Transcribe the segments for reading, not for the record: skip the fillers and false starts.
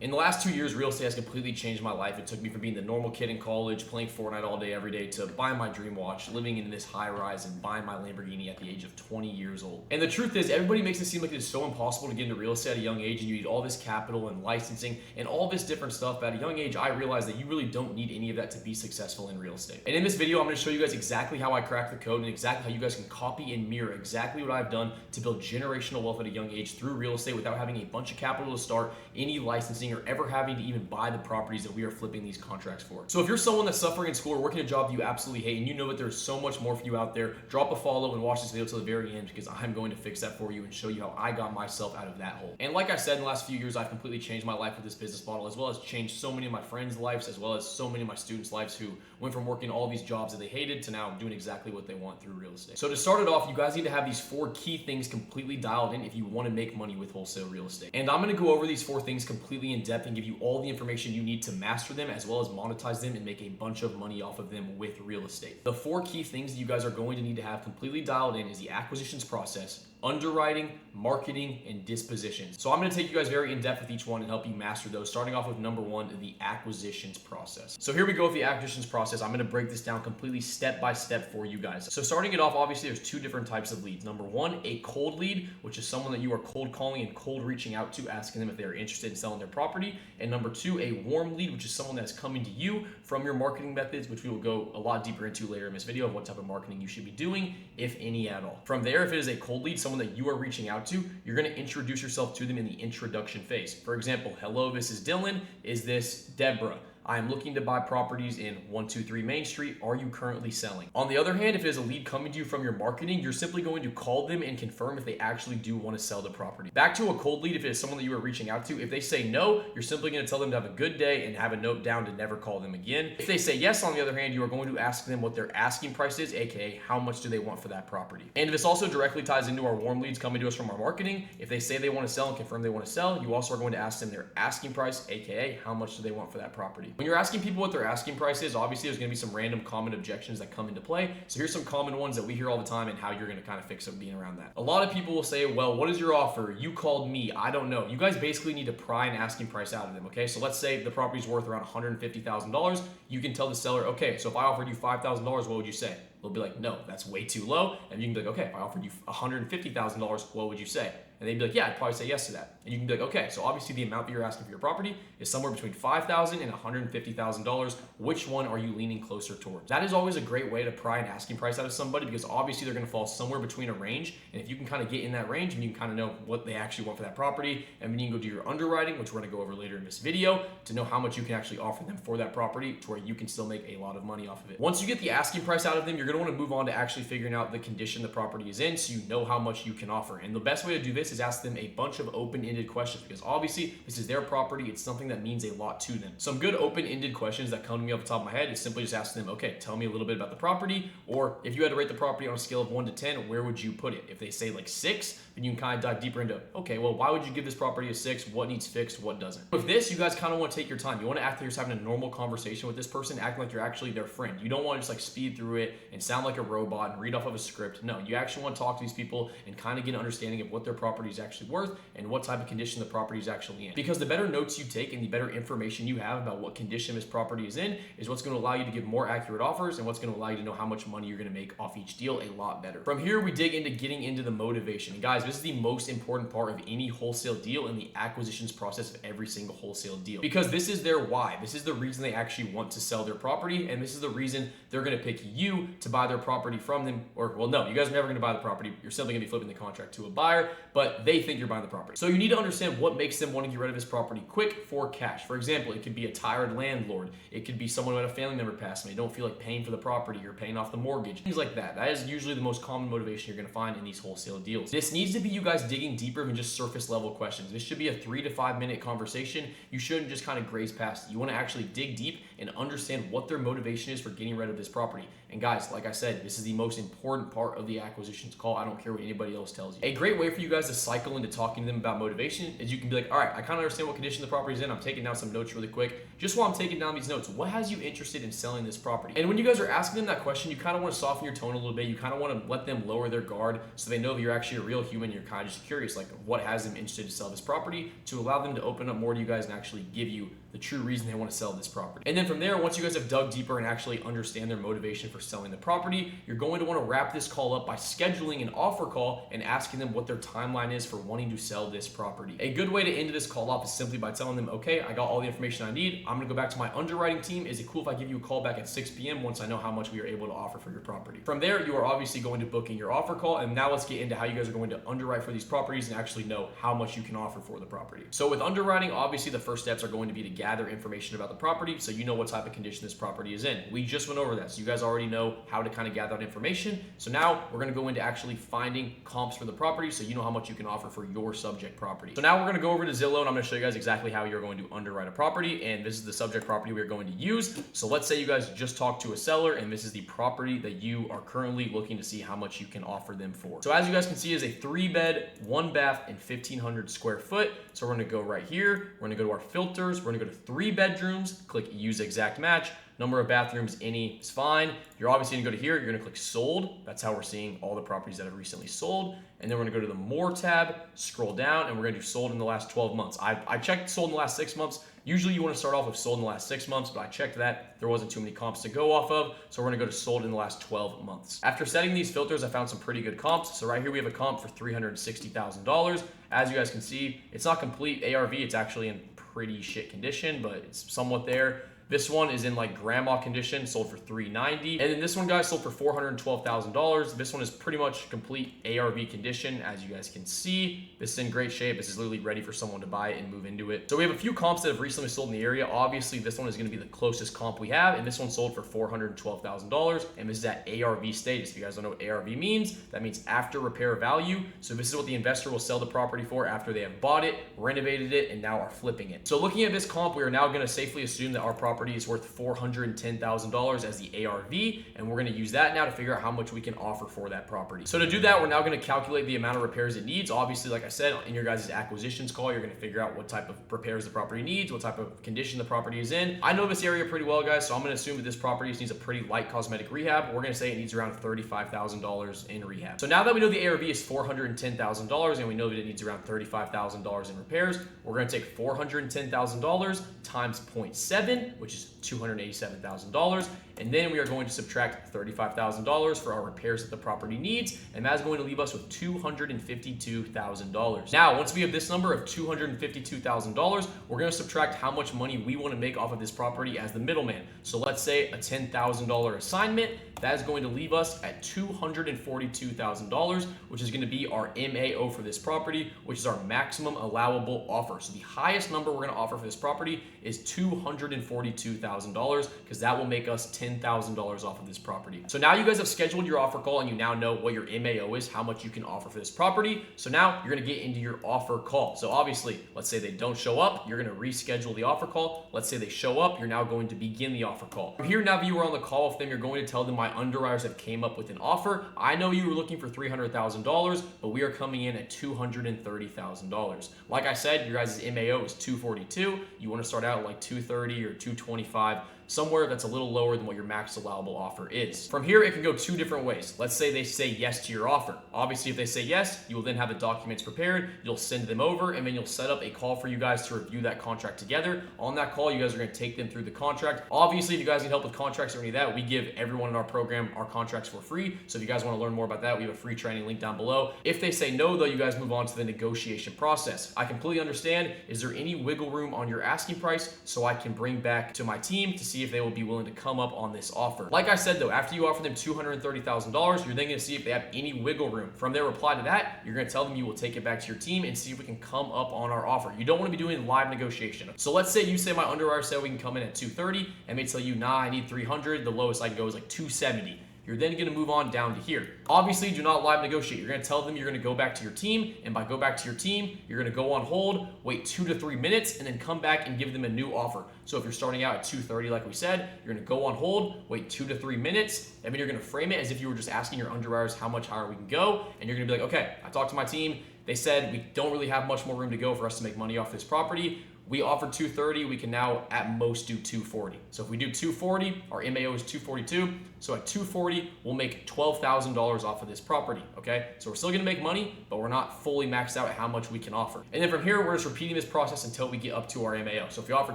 In the last 2 years, real estate has completely changed my life. It took me from being the normal kid in college, playing Fortnite all day, every day, to buying my dream watch, living in this high rise, and buying my Lamborghini at the age of 20 years old. And the truth is, everybody makes it seem like it is so impossible to get into real estate at a young age, and you need all this capital and licensing and all this different stuff. But at a young age, I realized that you really don't need any of that to be successful in real estate. And in this video, I'm going to show you guys exactly how I cracked the code and exactly how you guys can copy and mirror exactly what I've done to build generational wealth at a young age through real estate without having a bunch of capital to start, any licensing, or ever having to even buy the properties that we are flipping these contracts for. So if you're someone that's suffering in school or working a job that you absolutely hate and you know that there's so much more for you out there, drop a follow and watch this video till the very end, because I'm going to fix that for you and show you how I got myself out of that hole. And like I said, in the last few years, I've completely changed my life with this business model, as well as changed so many of my friends' lives, as well as so many of my students' lives who went from working all these jobs that they hated to now doing exactly what they want through real estate. So to start it off, you guys need to have these 4 key things completely dialed in if you want to make money with wholesale real estate. And I'm going to go over these 4 things completely in depth and give you all the information you need to master them, as well as monetize them and make a bunch of money off of them with real estate. The 4 key things that you guys are going to need to have completely dialed in is the acquisitions process, underwriting, marketing, and dispositions. So I'm going to take you guys very in depth with each one and help you master those, starting off with number 1, the acquisitions process. So here we go with the acquisitions process. I'm going to break this down completely step by step for you guys. So starting it off, obviously there's 2 different types of leads. Number 1, a cold lead, which is someone that you are cold calling and cold reaching out to, asking them if they're interested in selling their property. And number 2, a warm lead, which is someone that's coming to you from your marketing methods, which we will go a lot deeper into later in this video of what type of marketing you should be doing, if any at all. From there, if it is a cold lead, someone that you are reaching out to, you're going to introduce yourself to them in the introduction phase. For example, hello, this is Dylan. Is this Deborah? I'm looking to buy properties in 123 Main Street. Are you currently selling? On the other hand, if it is a lead coming to you from your marketing, you're simply going to call them and confirm if they actually do want to sell the property. Back to a cold lead, if it is someone that you are reaching out to, if they say no, you're simply going to tell them to have a good day and have a note down to never call them again. If they say yes, on the other hand, you are going to ask them what their asking price is, aka how much do they want for that property. And this also directly ties into our warm leads coming to us from our marketing. If they say they want to sell and confirm they want to sell, you also are going to ask them their asking price, aka how much do they want for that property. When you're asking people what their asking price is, obviously there's going to be some random common objections that come into play. So here's some common ones that we hear all the time and how you're going to kind of fix up being around that. A lot of people will say, well, what is your offer? You called me. I don't know. You guys basically need to pry an asking price out of them. Okay. So let's say the property's worth around $150,000. You can tell the seller, okay, so if I offered you $5,000, what would you say? They'll be like, no, that's way too low. And you can be like, okay, if I offered you $150,000, what would you say? And they'd be like, yeah, I'd probably say yes to that. And you can be like, okay, so obviously the amount that you're asking for your property is somewhere between $5,000 and $150,000. Which one are you leaning closer towards? That is always a great way to pry an asking price out of somebody, because obviously they're going to fall somewhere between a range. And if you can kind of get in that range and you can kind of know what they actually want for that property, and then you can go do your underwriting, which we're going to go over later in this video, to know how much you can actually offer them for that property to where you can still make a lot of money off of it. Once you get the asking price out of them, you're going to want to move on to actually figuring out the condition the property is in, so you know how much you can offer. And the best way to do this is ask them a bunch of open-ended questions, because obviously this is their property. It's something that means a lot to them. Some good open-ended questions that come to me off the top of my head is simply just asking them, okay, tell me a little bit about the property, or if you had to rate the property on a scale of 1 to 10, where would you put it? If they say like 6, then you can kind of dive deeper into, okay, well, why would you give this property a 6? What needs fixed? What doesn't? With this, you guys kind of want to take your time. You want to act like you're just having a normal conversation with this person, acting like you're actually their friend. You don't want to just like speed through it and sound like a robot and read off of a script. No, you actually want to talk to these people and kind of get an understanding of what their property is actually worth and what type of condition the property is actually in. Because the better notes you take and the better information you have about what condition this property is in is what's going to allow you to give more accurate offers, and what's going to allow you to know how much money you're going to make off each deal a lot better. From here, we dig into getting into the motivation. And guys, this is the most important part of any wholesale deal and the acquisitions process of every single wholesale deal, because this is their why. This is the reason they actually want to sell their property, and this is the reason they're going to pick you to buy their property from them. Or, well, no, you guys are never going to buy the property. You're simply going to be flipping the contract to a buyer, but they think you're buying the property. So you need to understand what makes them want to get rid of this property quick for cash. For example, it could be a tired landlord. It could be someone who had a family member pass away. They don't feel like paying for the property or paying off the mortgage. Things like that. That is usually the most common motivation you're going to find in these wholesale deals. This needs to be you guys digging deeper than just surface level questions. This should be a 3 to 5 minute conversation. You shouldn't just kind of graze past it. You want to actually dig deep and understand what their motivation is for getting rid of this property. And guys, like I said, this is the most important part of the acquisitions call. I don't care what anybody else tells you. A great way for you guys to cycle into talking to them about motivation is you can be like, all right, I kind of understand what condition the property is in. I'm taking down some notes really quick. Just while I'm taking down these notes, what has you interested in selling this property? And when you guys are asking them that question, you kind of want to soften your tone a little bit. You kind of want to let them lower their guard so they know that you're actually a real human. You're kind of just curious, like what has them interested to sell this property, to allow them to open up more to you guys and actually give you the true reason they want to sell this property. And then from there, once you guys have dug deeper and actually understand their motivation for selling the property, you're going to want to wrap this call up by scheduling an offer call and asking them what their timeline is for wanting to sell this property. A good way to end this call off is simply by telling them, okay, I got all the information I need. I'm going to go back to my underwriting team. Is it cool if I give you a call back at 6 p.m. once I know how much we are able to offer for your property? From there, you are obviously going to book in your offer call. And now let's get into how you guys are going to underwrite for these properties and actually know how much you can offer for the property. So with underwriting, obviously the first steps are going to be to gather information about the property so you know what type of condition this property is in. We just went over that, so you guys already know how to kind of gather that information. So now we're going to go into actually finding comps for the property so you know how much you can offer for your subject property. So now we're going to go over to Zillow and I'm going to show you guys exactly how you're going to underwrite a property, and this is the subject property we're going to use. So let's say you guys just talked to a seller and this is the property that you are currently looking to see how much you can offer them for. So as you guys can see, is a 3-bed, 1-bath, and 1,500 square foot. So we're going to go right here. We're going to go to our filters. We're going to go to 3 bedrooms, click use exact match. Number of bathrooms, any is fine. You're obviously gonna go to here, you're gonna click sold. That's how we're seeing all the properties that have recently sold. And then we're gonna go to the more tab, scroll down, and we're gonna do sold in the last 12 months. I checked sold in the last 6 months. Usually you wanna start off with sold in the last 6 months, but I checked that. There wasn't too many comps to go off of. So we're gonna go to sold in the last 12 months. After setting these filters, I found some pretty good comps. So right here we have a comp for $360,000. As you guys can see, it's not complete ARV. It's actually in pretty shit condition, but it's somewhat there. This one is in like grandma condition, sold for $390,000. And then this one, guys, sold for $412,000. This one is pretty much complete ARV condition, as you guys can see. This is in great shape. This is literally ready for someone to buy it and move into it. So we have a few comps that have recently sold in the area. Obviously, this one is going to be the closest comp we have, and this one sold for $412,000. And this is at ARV status. If you guys don't know what ARV means, that means after repair value. So this is what the investor will sell the property for after they have bought it, renovated it, and now are flipping it. So looking at this comp, we are now going to safely assume that our property is worth $410,000 as the ARV, and we're going to use that now to figure out how much we can offer for that property. So to do that, we're now going to calculate the amount of repairs it needs. Obviously, like I said, in your guys' acquisitions call, you're going to figure out what type of repairs the property needs, what type of condition the property is in. I know this area pretty well, guys, so I'm going to assume that this property needs a pretty light cosmetic rehab. We're going to say it needs around $35,000 in rehab. So now that we know the ARV is $410,000 and we know that it needs around $35,000 in repairs, we're going to take $410,000 times 0.7, which is $287,000, and then we are going to subtract $35,000 for our repairs that the property needs, and that is going to leave us with $252,000. Now, once we have this number of $252,000, we're going to subtract how much money we want to make off of this property as the middleman. So let's say a $10,000 assignment. That is going to leave us at $242,000, which is going to be our MAO for this property, which is our maximum allowable offer. So the highest number we're going to offer for this property is $242,000, because that will make us $10,000 off of this property. So now you guys have scheduled your offer call and you now know what your MAO is, how much you can offer for this property. So now you're going to get into your offer call. So obviously, let's say they don't show up, you're going to reschedule the offer call. Let's say they show up, you're now going to begin the offer call. Here, now that you are on the call with them, you're going to tell them, my underwriters have came up with an offer. I know you were looking for $300,000, but we are coming in at $230,000. Like I said, your guys' MAO is $242. You want to start out at like $230 or $225. Somewhere that's a little lower than what your max allowable offer is. From here, it can go two different ways. Let's say they say yes to your offer. Obviously, if they say yes, you will then have the documents prepared. You'll send them over, and then you'll set up a call for you guys to review that contract together. On that call, you guys are going to take them through the contract. Obviously, if you guys need help with contracts or any of that, we give everyone in our program our contracts for free. So if you guys want to learn more about that, we have a free training link down below. If they say no, though, you guys move on to the negotiation process. I completely understand. Is there any wiggle room on your asking price so I can bring back to my team to see if they will be willing to come up on this offer? Like I said, though, after you offer them $230,000, you're then going to see if they have any wiggle room. From their reply to that, you're going to tell them you will take it back to your team and see if we can come up on our offer. You don't want to be doing live negotiation. So let's say you say my underwriter said we can come in at $230, and they tell you, nah, I need $300. The lowest I can go is like $270. You're then going to move on down to here. Obviously, do not live negotiate. You're going to tell them you're going to go back to your team, and by go back to your team, you're going to go on hold, wait 2 to 3 minutes, and then come back and give them a new offer. So if you're starting out at $230, like we said, you're going to go on hold, wait 2 to 3 minutes, and then you're going to frame it as if you were just asking your underwriters how much higher we can go, and you're going to be like, okay, I talked to my team. They said we don't really have much more room to go for us to make money off this property. We offered 230, we can now at most do 240. So if we do 240, our MAO is 242. So at 240, we'll make $12,000 off of this property, okay? So we're still gonna make money, but we're not fully maxed out at how much we can offer. And then from here, we're just repeating this process until we get up to our MAO. So if we offer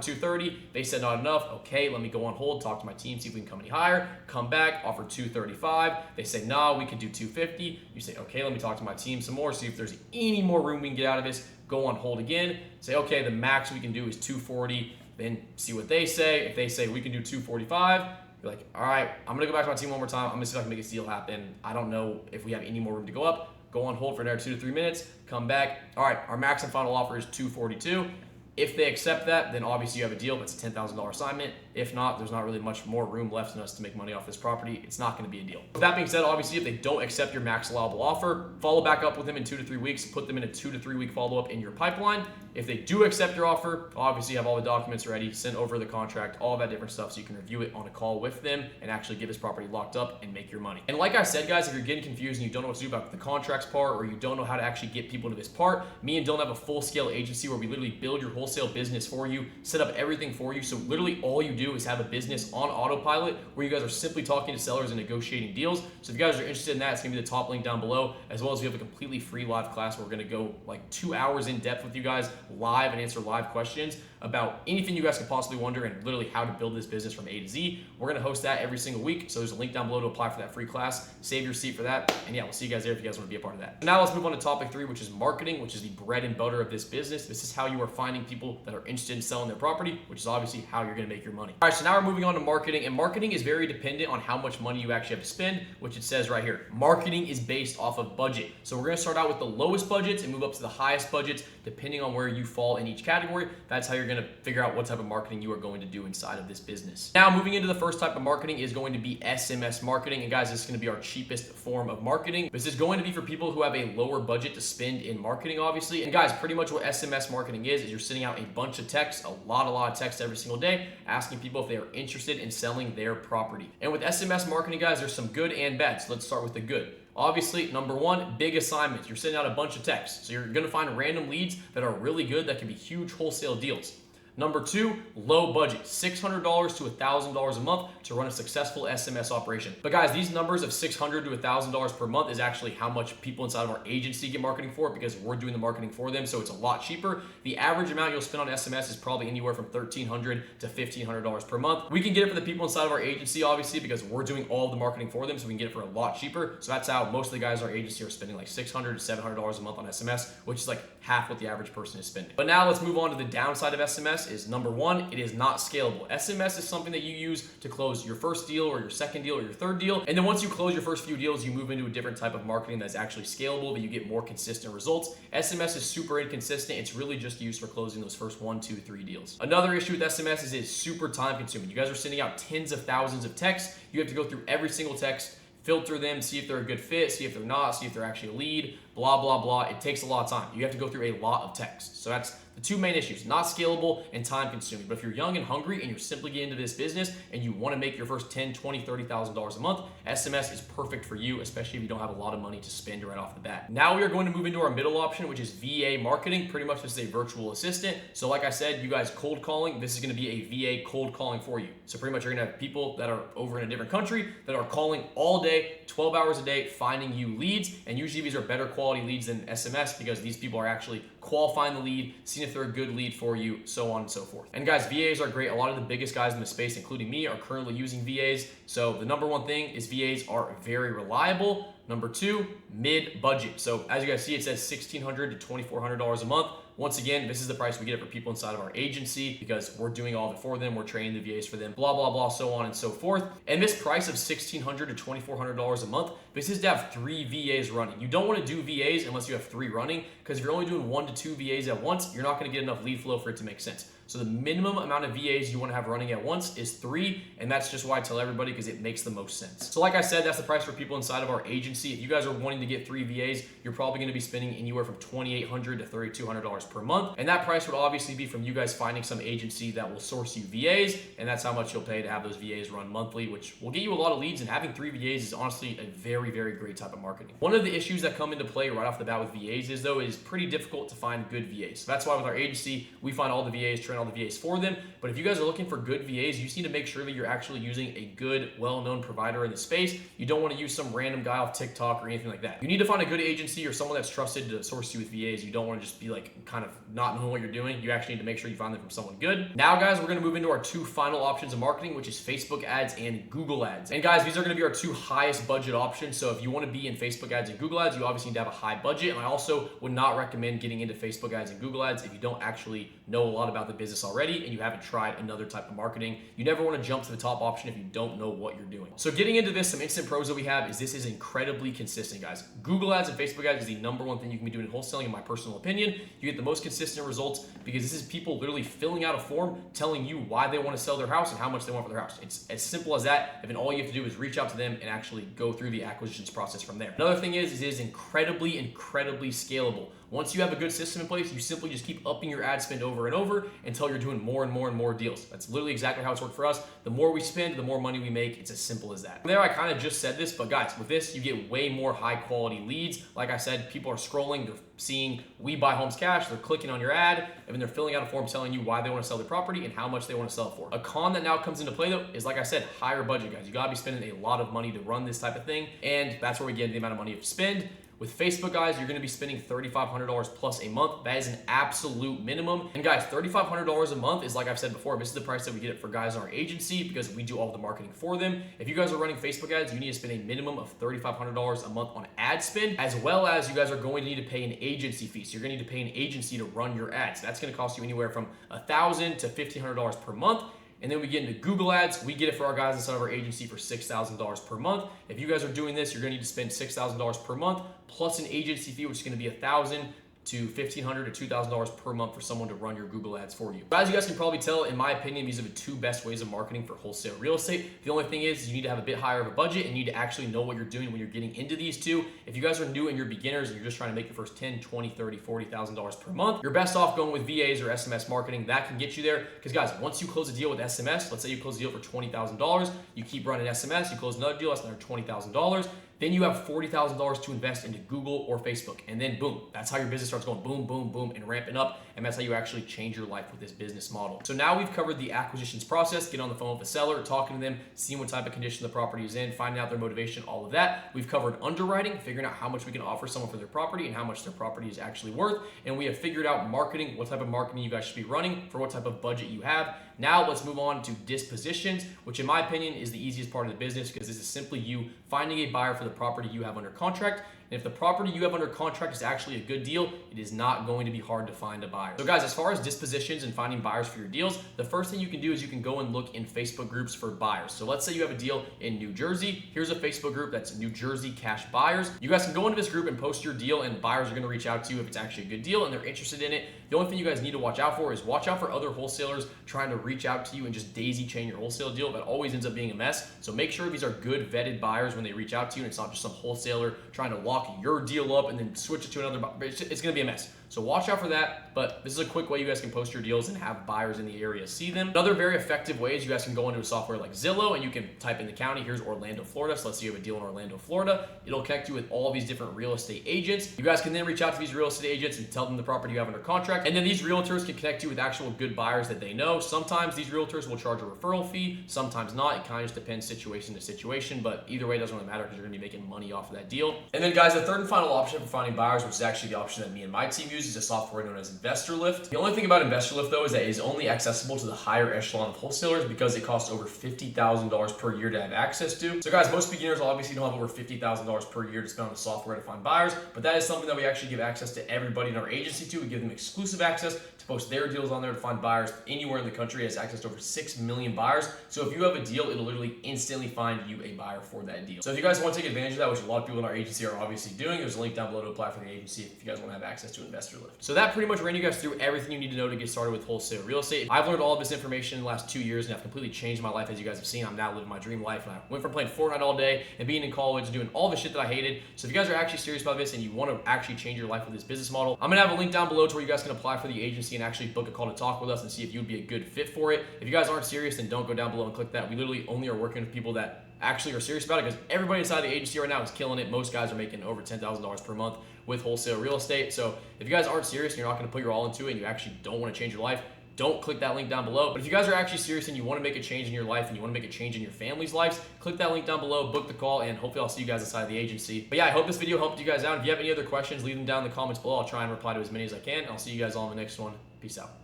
230, they said not enough, okay, let me go on hold, talk to my team, see if we can come any higher, come back, offer 235. They say, nah, we could do 250. You say, okay, let me talk to my team some more, see if there's any more room we can get out of this. Go on hold again, say, okay, the max we can do is 240, then see what they say. If they say we can do 245, you're like, all right, I'm gonna go back to my team one more time. I'm gonna see if I can make this deal happen. I don't know if we have any more room to go up. Go on hold for another 2 to 3 minutes, come back. All right, our max and final offer is 242. If they accept that, then obviously you have a deal. That's a $10,000 assignment. If not, there's not really much more room left in us to make money off this property. It's not going to be a deal. With that being said, obviously, if they don't accept your max allowable offer, follow back up with them in 2 to 3 weeks. Put them in a 2 to 3 week follow-up in your pipeline. If they do accept your offer, obviously you have all the documents ready, send over the contract, all that different stuff so you can review it on a call with them and actually get this property locked up and make your money. And like I said, guys, if you're getting confused and you don't know what to do about the contracts part or you don't know how to actually get people to this part, me and Dylan have a full-scale agency where we literally build your wholesale business for you, set up everything for you. So literally all you do is have a business on autopilot where you guys are simply talking to sellers and negotiating deals. So if you guys are interested in that, it's gonna be the top link down below, as well as we have a completely free live class where we're gonna go like 2 hours in depth with you guys live and answer live questions about anything you guys could possibly wonder and literally how to build this business from A to Z. We're gonna host that every single week. So there's a link down below to apply for that free class. Save your seat for that. And yeah, we'll see you guys there if you guys wanna be a part of that. Now let's move on to topic 3, which is marketing, which is the bread and butter of this business. This is how you are finding people that are interested in selling their property, which is obviously how you're gonna make your money. All right, so now we're moving on to marketing, and marketing is very dependent on how much money you actually have to spend, which it says right here. Marketing is based off of budget. So we're gonna start out with the lowest budgets and move up to the highest budgets, depending on where you fall in each category. That's how you're gonna figure out what type of marketing you are going to do inside of this business. Now, moving into the first type of marketing is going to be SMS marketing. And guys, this is gonna be our cheapest form of marketing. This is going to be for people who have a lower budget to spend in marketing, obviously. And guys, pretty much what SMS marketing is you're sending out a bunch of texts, a lot of texts every single day, asking people if they are interested in selling their property. And with SMS marketing, guys, there's some good and bad. So let's start with the good. Obviously, number one, big assignments. You're sending out a bunch of texts. So you're gonna find random leads that are really good that can be huge wholesale deals. Number two, low budget, $600 to $1,000 a month to run a successful SMS operation. But guys, these numbers of $600 to $1,000 per month is actually how much people inside of our agency get marketing for it because we're doing the marketing for them, so it's a lot cheaper. The average amount you'll spend on SMS is probably anywhere from $1,300 to $1,500 per month. We can get it for the people inside of our agency, obviously, because we're doing all the marketing for them, so we can get it for a lot cheaper. So that's how most of the guys in our agency are spending like $600 to $700 a month on SMS, which is like half what the average person is spending. But now let's move on to the downside of SMS. Is number one, it is not scalable. SMS is something that you use to close your first deal or your second deal or your third deal. And then once you close your first few deals, you move into a different type of marketing that's actually scalable, that you get more consistent results. SMS is super inconsistent. It's really just used for closing those first 1, 2, 3 deals. Another issue with SMS is it's super time consuming. You guys are sending out tens of thousands of texts. You have to go through every single text, filter them, see if they're a good fit, see if they're not, see if they're actually a lead, blah, blah, blah. It takes a lot of time. You have to go through a lot of text. So that's the two main issues, not scalable and time consuming. But if you're young and hungry and you're simply getting into this business and you want to make your first $10,000, $20,000, $30,000 a month, SMS is perfect for you, especially if you don't have a lot of money to spend right off the bat. Now we are going to move into our middle option, which is VA marketing. Pretty much this is a virtual assistant. So like I said, you guys cold calling, this is going to be a VA cold calling for you. So pretty much you're going to have people that are over in a different country that are calling all day, 12 hours a day, finding you leads. And usually these are better quality leads than SMS because these people are actually qualifying the lead, seeing if they're a good lead for you, so on and so forth. And guys, VAs are great. A lot of the biggest guys in the space, including me, are currently using VAs. So the number one thing is VAs are very reliable. Number two, mid-budget. So as you guys see, it says $1,600 to $2,400 a month. Once again, this is the price we get it for people inside of our agency because we're doing all of it for them. We're training the VAs for them, blah, blah, blah, so on and so forth. And this price of $1,600 to $2,400 a month, this is to have 3 VAs running. You don't want to do VAs unless you have 3 running because if you're only doing 1 to 2 VAs at once, you're not going to get enough lead flow for it to make sense. So the minimum amount of VAs you want to have running at once is 3, and that's just why I tell everybody, because it makes the most sense. So like I said, that's the price for people inside of our agency. If you guys are wanting to get 3 VAs, you're probably going to be spending anywhere from $2,800 to $3,200 per month, and that price would obviously be from you guys finding some agency that will source you VAs, and that's how much you'll pay to have those VAs run monthly, which will get you a lot of leads, and having 3 VAs is honestly a very, very great type of marketing. One of the issues that come into play right off the bat with VAs is, though, it is pretty difficult to find good VAs. So that's why with our agency, we find all the VAs, train all the VAs for them. But if you guys are looking for good VAs, you just need to make sure that you're actually using a good, well-known provider in the space. You don't want to use some random guy off TikTok or anything like that. You need to find a good agency or someone that's trusted to source you with VAs. You don't want to just be like kind of not knowing what you're doing. You actually need to make sure you find them from someone good. Now, guys, we're going to move into our 2 final options of marketing, which is Facebook ads and Google ads. And guys, these are going to be our 2 highest budget options. So if you want to be in Facebook ads and Google ads, you obviously need to have a high budget. And I also would not recommend getting into Facebook ads and Google ads if you don't actually know a lot about the business already and you haven't tried another type of marketing. You never want to jump to the top option if you don't know what you're doing. So getting into this, some instant pros that we have is this is incredibly consistent, guys. Google ads and Facebook ads is the #1 thing you can be doing in wholesaling, in my personal opinion. You get the most consistent results because this is people literally filling out a form telling you why they want to sell their house and how much they want for their house. It's as simple as that. And then all you have to do is reach out to them and actually go through the acquisitions process from there. Another thing is it is incredibly scalable. Once you have a good system in place, you simply just keep upping your ad spend over and over until you're doing more and more deals. That's literally exactly how it's worked for us. The more we spend, the more money we make. It's as simple as that. From there, I kind of just said this, but guys, with this, you get way more high quality leads. Like I said, people are scrolling, they're seeing We Buy Homes Cash, they're clicking on your ad, and then they're filling out a form telling you why they want to sell their property and how much they want to sell it for. A con that now comes into play, though, is like I said, higher budget, guys. You got to be spending a lot of money to run this type of thing, and that's where we get the amount of money you spend. With Facebook, guys, you're going to be spending $3,500 plus a month. That is an absolute minimum. And guys, $3,500 a month is, like I've said before, this is the price that we get it for guys in our agency because we do all the marketing for them. If you guys are running Facebook ads, you need to spend a minimum of $3,500 a month on ad spend, as well as you guys are going to need to pay an agency fee. So you're going to need to pay an agency to run your ads. That's going to cost you anywhere from $1,000 to $1,500 per month. And then we get into Google ads. We get it for our guys inside of our agency for $6,000 per month. If you guys are doing this, you're going to need to spend $6,000 per month plus an agency fee, which is going to be $1,000 to $1,500 to $2,000 per month for someone to run your Google ads for you. As you guys can probably tell, in my opinion, these are the 2 best ways of marketing for wholesale real estate. The only thing is you need to have a bit higher of a budget and you need to actually know what you're doing when you're getting into these 2. If you guys are new and you're beginners and you're just trying to make your first $10, $20, $30, $40,000 per month, you're best off going with VAs or SMS marketing. That can get you there because, guys, once you close a deal with SMS, let's say you close a deal for $20,000, you keep running SMS, you close another deal, that's another $20,000. Then you have $40,000 to invest into Google or Facebook. And then boom, that's how your business starts going boom, boom, boom, and ramping up. And that's how you actually change your life with this business model. So now we've covered the acquisitions process, getting on the phone with the seller, talking to them, seeing what type of condition the property is in, finding out their motivation, all of that. We've covered underwriting, figuring out how much we can offer someone for their property and how much their property is actually worth. And we have figured out marketing, what type of marketing you guys should be running for what type of budget you have. Now let's move on to dispositions, which in my opinion is the easiest part of the business because this is simply you finding a buyer for the property you have under contract. And if the property you have under contract is actually a good deal, it is not going to be hard to find a buyer. So guys, as far as dispositions and finding buyers for your deals, the first thing you can do is you can go and look in Facebook groups for buyers. So let's say you have a deal in New Jersey. Here's a Facebook group that's New Jersey Cash Buyers. You guys can go into this group and post your deal and buyers are going to reach out to you if it's actually a good deal and they're interested in it. The only thing you guys need to watch out for is watch out for other wholesalers trying to reach out to you and just daisy chain your wholesale deal. That always ends up being a mess. So make sure these are good vetted buyers when they reach out to you and it's not just some wholesaler trying to lock your deal up and then switch it to another. It's going to be a mess. So watch out for that, but this is a quick way you guys can post your deals and have buyers in the area see them. Another very effective way is you guys can go into a software like Zillow and you can type in the county. Here's Orlando, Florida. So let's say you have a deal in Orlando, Florida. It'll connect you with all these different real estate agents. You guys can then reach out to these real estate agents and tell them the property you have under contract. And then these realtors can connect you with actual good buyers that they know. Sometimes these realtors will charge a referral fee, sometimes not. It kind of just depends situation to situation, but either way, it doesn't really matter because you're gonna be making money off of that deal. And then guys, the third and final option for finding buyers, which is actually the option that me and my team use, is a software known as Investor Lift. The only thing about Investor Lift though is that it is only accessible to the higher echelon of wholesalers because it costs over $50,000 per year to have access to. So guys, most beginners obviously don't have over $50,000 per year to spend on the software to find buyers, but that is something that we actually give access to everybody in our agency to. We give them exclusive access to post their deals on there to find buyers anywhere in the country. It has access to over 6 million buyers. So if you have a deal, it'll literally instantly find you a buyer for that deal. So if you guys want to take advantage of that, which a lot of people in our agency are obviously doing, there's a link down below to apply for the agency if you guys want to have access to Investor extra lift. So that pretty much ran you guys through everything you need to know to get started with wholesale real estate. I've learned all of this information in the last 2 years and I've completely changed my life. As you guys have seen, I'm now living my dream life, and I went from playing Fortnite all day and being in college doing all the shit that I hated. So if you guys are actually serious about this and you want to actually change your life with this business model, I'm gonna have a link down below to where you guys can apply for the agency and actually book a call to talk with us and see if you would be a good fit for it. If you guys aren't serious, then don't go down below and click that. We literally only are working with people that actually are serious about it, because everybody inside the agency right now is killing it. Most guys are making over $10,000 per month with wholesale real estate. So if you guys aren't serious and you're not going to put your all into it and you actually don't want to change your life, don't click that link down below. But if you guys are actually serious and you want to make a change in your life and you want to make a change in your family's lives, click that link down below, book the call, and hopefully I'll see you guys inside the agency. But yeah, I hope this video helped you guys out. If you have any other questions, leave them down in the comments below. I'll try and reply to as many as I can. I'll see you guys all in the next one. Peace out.